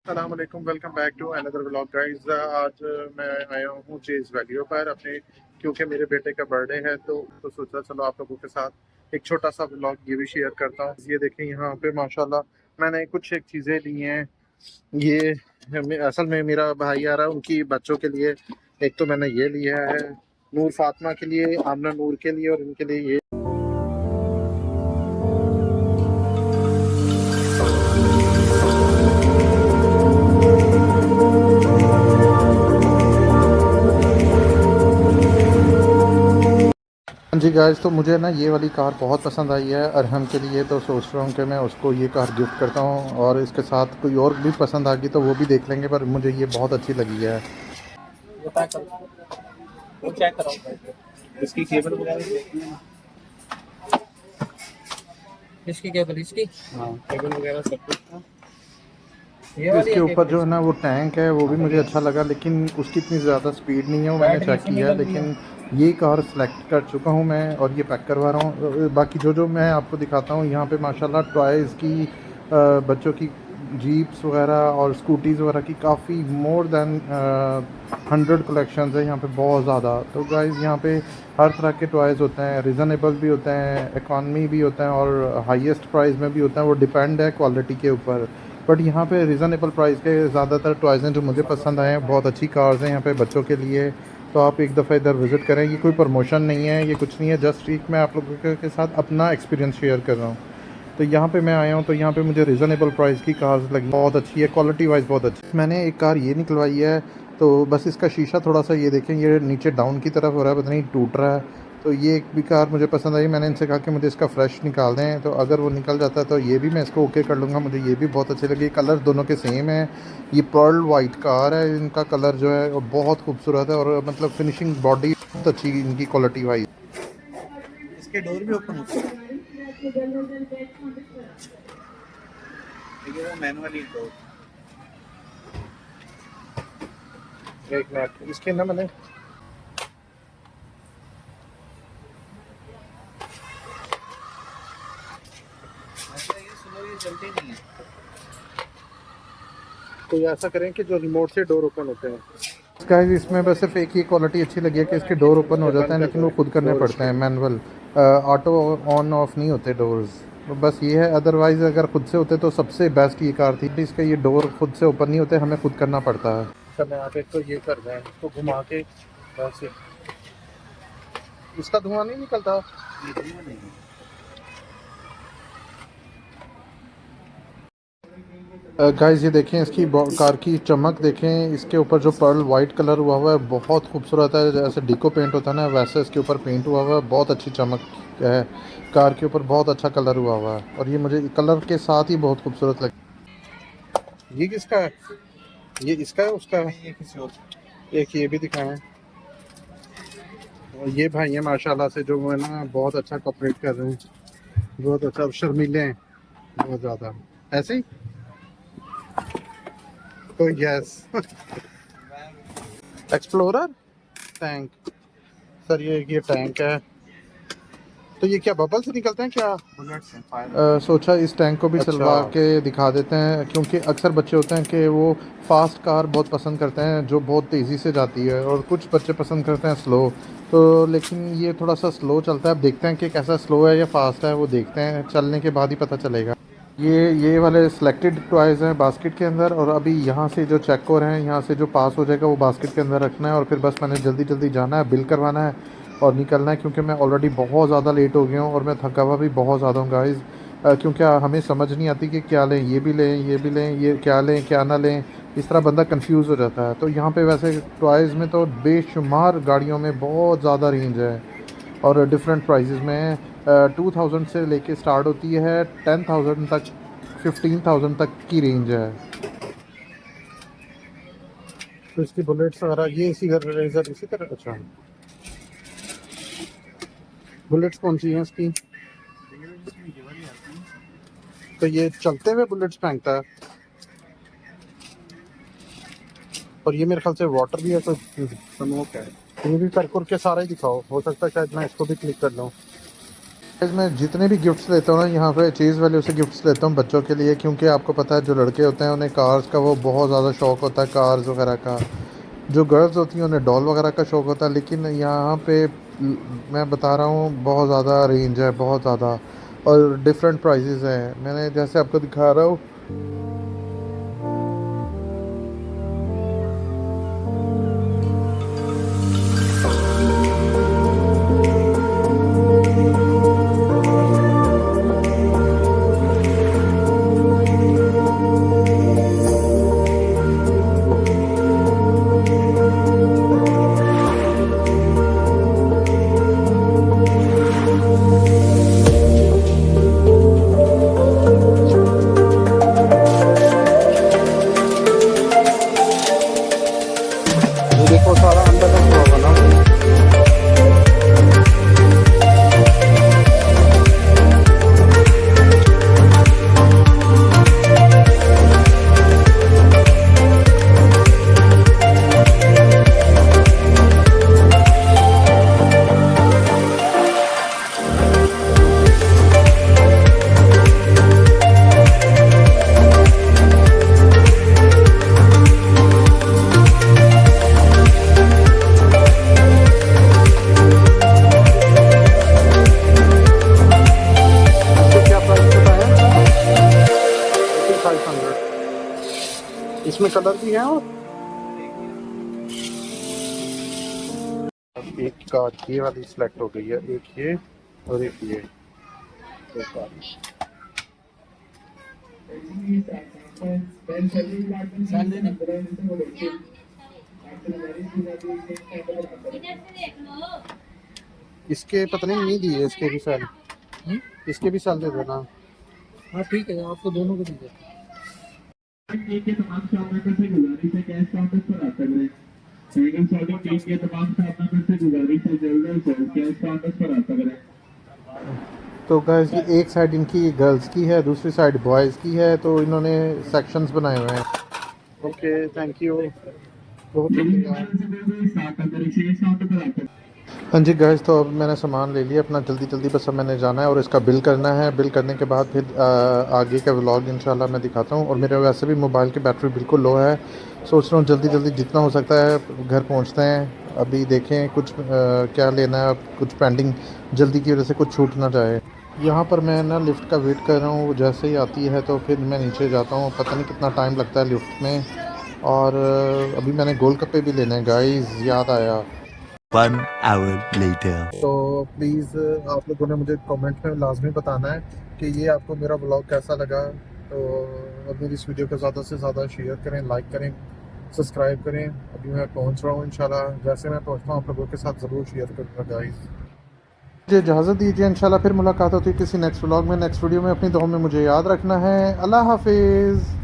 अस्सलामुअलैकुम, welcome back to another vlog guys. आज मैं आया हूँ चेज वैलियो पर अपने, क्योंकि मेरे बेटे का बर्थडे है तो सोचा चलो आप लोगों के साथ एक छोटा सा व्लॉग ये भी शेयर करता हूँ। ये देखें यहाँ पे माशाल्लाह मैंने कुछ एक चीज़ें ली हैं। ये असल में मेरा भाई आ रहा है उनकी बच्चों के लिए। एक तो मैंने ये लिया है नूर फातिमा के लिए, आमना नूर के लिए, और इनके लिए ये। हाँ जी गाइस, तो मुझे ना ये वाली कार बहुत पसंद आई है अरहम के लिए, तो सोच रहा हूँ कि मैं उसको ये कार गिफ्ट करता हूँ। और इसके साथ कोई और भी पसंद आ गई तो वो भी देख लेंगे, पर मुझे ये बहुत अच्छी लगी है। वो चेक कराओ इसकी केबल वगैरह देखनी है। इसकी केबल इसकी हाँ केबल वगैरह सब कुछ था। ये वाली इसके है ऊपर केबल जो है इसकी। ना वो टैंक है वो भी हाँ तो मुझे ये अच्छा लगा, लेकिन उसकी इतनी ज़्यादा स्पीड नहीं है, वो मैंने बैटरी चेक इसमें किया है। निकल रही है। लेकिन ये कार सेलेक्ट कर चुका हूँ मैं और ये पैक करवा रहा हूँ। बाकी जो जो मैं आपको दिखाता हूँ यहाँ पे माशाल्लाह टॉयज़ की, बच्चों की जीप्स वगैरह और स्कूटीज़ वगैरह की काफ़ी मोर देन 100 कलेक्शन है यहाँ पे, बहुत ज़्यादा। तो गाइज़ यहाँ पे हर तरह के टॉयज़ होते हैं, रिजनेबल भी होते हैं, इकॉनमी भी होते हैं और हाईएस्ट प्राइस में भी होते हैं। वो डिपेंड है क्वालिटी के ऊपर। बट यहाँ पे रिजनेबल प्राइस के ज़्यादातर टॉयज़ हैं जो मुझे पसंद आए हैं। बहुत अच्छी कार्स हैं यहाँ पे बच्चों के लिए, तो आप एक दफ़ा इधर विज़िट करें। ये कोई प्रमोशन नहीं है, ये कुछ नहीं है, जस्ट एक मैं आप लोगों के साथ अपना एक्सपीरियंस शेयर कर रहा हूँ। तो यहाँ पे मैं आया हूँ तो यहाँ पे मुझे रिजनेबल प्राइस की कार्स लगी, बहुत अच्छी है, क्वालिटी वाइज बहुत अच्छी। मैंने एक कार ये निकलवाई है, तो बस इसका शीशा थोड़ा सा ये देखें, ये नीचे डाउन की तरफ हो रहा है, पता नहीं टूट रहा है। तो ये एक भी कार मुझे पसंद आई। मैंने इनसे कहा कि मुझे इसका फ्रेश निकाल दें, तो अगर वो निकल जाता है तो ये भी मैं इसको ओके कर लूँगा। मुझे ये भी बहुत अच्छी लगी, कलर दोनों के सेम है। ये पर्ल वाइट कार है, इनका कलर जो है वो बहुत खूबसूरत है, और मतलब फिनिशिंग बॉडी बहुत अच्छी इनकी क्वालिटी वाइज। इसके डोर भी ओपन होते हैं। देखिए वो मैनुअली डोर। एक मिनट, इसके ना मैंने अच्छा ये स्लो ये चलती नहीं है। तो ऐसा करें कि जो रिमोट से डोर ओपन होते हैं गाइस, इसमें बस सिर्फ एक ही क्वालिटी अच्छी लगी है कि इसके डोर ओपन हो जाते हैं, लेकिन वो खुद करने पड़ते हैं मैनुअल, ऑटो ऑन ऑफ नहीं होते डोर्स। तो बस ये है, अदरवाइज़ अगर खुद से होते तो सबसे बेस्ट ये कार थी। इसका ये डोर खुद से ओपन नहीं होते, हमें खुद करना पड़ता है। अच्छा मैं आके तो ये कर रहे हैं, इसको घुमा के वैसे इसका धुआं नहीं निकलता। ये धुआं नहीं है। गाइस ये देखें इसकी कार की चमक देखें, इसके ऊपर जो पर्ल वाइट कलर हुआ हुआ है बहुत खूबसूरत है। जैसे डिको पेंट होता है ना, वैसे इसके ऊपर पेंट हुआ हुआ है, बहुत अच्छी चमक है कार के ऊपर, बहुत अच्छा कलर हुआ हुआ है। और ये मुझे कलर के साथ ही बहुत खूबसूरत लगी। ये किसका है? ये इसका है उसका है? नहीं ये किसी और। एक ये भी दिखाएं। और ये भाई है माशाल्लाह से जो है ना बहुत अच्छा कॉपरेट कर रहे हैं, बहुत अच्छा, शर्मीले हैं बहुत ज़्यादा ऐसे ही। तो यस एक्सप्लोरर टैंक, सर ये टैंक है। तो ये क्या बबल से निकलते हैं क्या? बुलेट्स हैं फायर। सोचा इस टैंक को भी चलवा के दिखा देते हैं, क्योंकि अक्सर बच्चे होते हैं कि वो फास्ट कार बहुत पसंद करते हैं जो बहुत तेज़ी से जाती है, और कुछ बच्चे पसंद करते हैं स्लो। तो लेकिन ये थोड़ा सा स्लो चलता है, अब देखते हैं कि कैसा स्लो है या फास्ट है, वो देखते हैं, चलने के बाद ही पता चलेगा। ये वाले सिलेक्टेड टॉयज़ हैं बास्केट के अंदर, और अभी यहाँ से जो चेक हो रहे हैं, यहाँ से जो पास हो जाएगा वो बास्केट के अंदर रखना है, और फिर बस मैंने जल्दी जल्दी जाना है, बिल करवाना है और निकलना है, क्योंकि मैं ऑलरेडी बहुत ज़्यादा लेट हो गया हूँ और मैं थका हुआ भी बहुत ज़्यादा हूँ गाइज़। क्योंकि हमें समझ नहीं आती कि क्या लें, ये भी लें, ये भी लें, ये क्या लें क्या ना लें, इस तरह बंदा कंफ्यूज हो जाता है। तो यहाँ पे वैसे टॉयज़ में तो बेशुमार गाड़ियों में बहुत ज़्यादा रेंज है, और डिफरेंट प्राइजेज़ में 2000 से लेके स्टार्ट होती है 10,000 तक, 15,000 तक की रेंज है। तो इसकी बुलेट्स वगैरह ये इसी रेजर इसी तरह। अच्छा बुलेट्स कौन सी हैं इसकी? ये वाली आती है। तो ये चलते हुए बुलेट्स फेंकता है, और ये मेरे ख्याल से वाटर भी है कोई। स्मोक है। ये भी कर के सारा ही दिखाओ, हो सकता है शायद मैं इसको भी क्लिक कर लूँ। मैं जितने भी गिफ्ट्स लेता हूँ ना यहाँ पे चीज़ वैल्यू से गिफ्ट्स लेता हूँ बच्चों के लिए, क्योंकि आपको पता है जो लड़के होते हैं उन्हें कार्स का वो बहुत ज़्यादा शौक़ होता है, कार्स वगैरह का। जो गर्ल्स होती हैं उन्हें डॉल वगैरह का शौक़ होता है। लेकिन यहाँ पे मैं बता रहा हूँ बहुत ज़्यादा रेंज है, बहुत ज़्यादा, और डिफरेंट प्राइसेस हैं। मैंने जैसे आपको दिखा रहा हूँ, ये देखो सारा अंदर का हुआ होगा ना। क्या प्राइस बताया? 500। इसमें कलर भी है। और अब एक कार ये वाली सिलेक्ट हो गई है, एक ये और एक ये, दो कार। इसके पता नहीं दिए, इसके भी सेल, इसके भी सेल दे देना। हाँ ठीक है, आपको दोनों को दीजिए। के तमाम स्टाफ मेंबर से गुजारिश है कैश काउंटर पर आ सकते हैं। मीडियम सॉल्टिंग टीम के तमाम स्टाफ मेंबर से गुजारिश है जल्द से जल्द कैश काउंटर पर आ सकते हैं। तो गाइस ये एक साइड इनकी गर्ल्स की है, दूसरी साइड बॉयज़ की है, तो इन्होंने सेक्शंस बनाए हुए हैं। ओके, थैंक यू, बहुत शुक्रिया। साथ अंदर इसे काउंटर पर आ सकते हैं। हाँ जी गाइस, तो अब मैंने सामान ले लिया अपना, जल्दी जल्दी बस अब मैंने जाना है और इसका बिल करना है। बिल करने के बाद फिर आगे का व्लॉग इंशाल्लाह मैं दिखाता हूँ। और मेरे वैसे भी मोबाइल की बैटरी बिल्कुल लो है, सोच रहा हूँ जल्दी जल्दी जितना हो सकता है घर पहुँचते हैं। अभी देखें कुछ क्या लेना है, कुछ पेंडिंग जल्दी की वजह से कुछ छूट ना जाए। यहाँ पर मैं ना लिफ्ट का वेट कर रहा हूँ, जैसे ही आती है तो फिर मैं नीचे जाता हूँ। पता नहीं कितना टाइम लगता है लिफ्ट में। और अभी मैंने गोलगप्पे भी लेने हैं गाइस, याद आया। 1 hour later. तो प्लीज़ आप लोगों ने मुझे कमेंट में लाजमी बताना है कि ये आपको मेरा ब्लॉग कैसा लगा। तो अब मेरी इस वीडियो को ज़्यादा से ज़्यादा शेयर करें, लाइक करें, सब्सक्राइब करें। अभी मैं पहुंच रहा हूँ, इंशाल्लाह जैसे मैं पहुंचता हूँ आप लोगों के साथ ज़रूर शेयर करूँगा गाइस। मुझे इजाज़त दीजिए, इंशाल्लाह फिर मुलाकात होती है किसी नेक्स्ट व्लॉग में, नेक्स्ट वीडियो में। अपनी दुआ में मुझे याद रखना है। अल्लाह हाफिज़।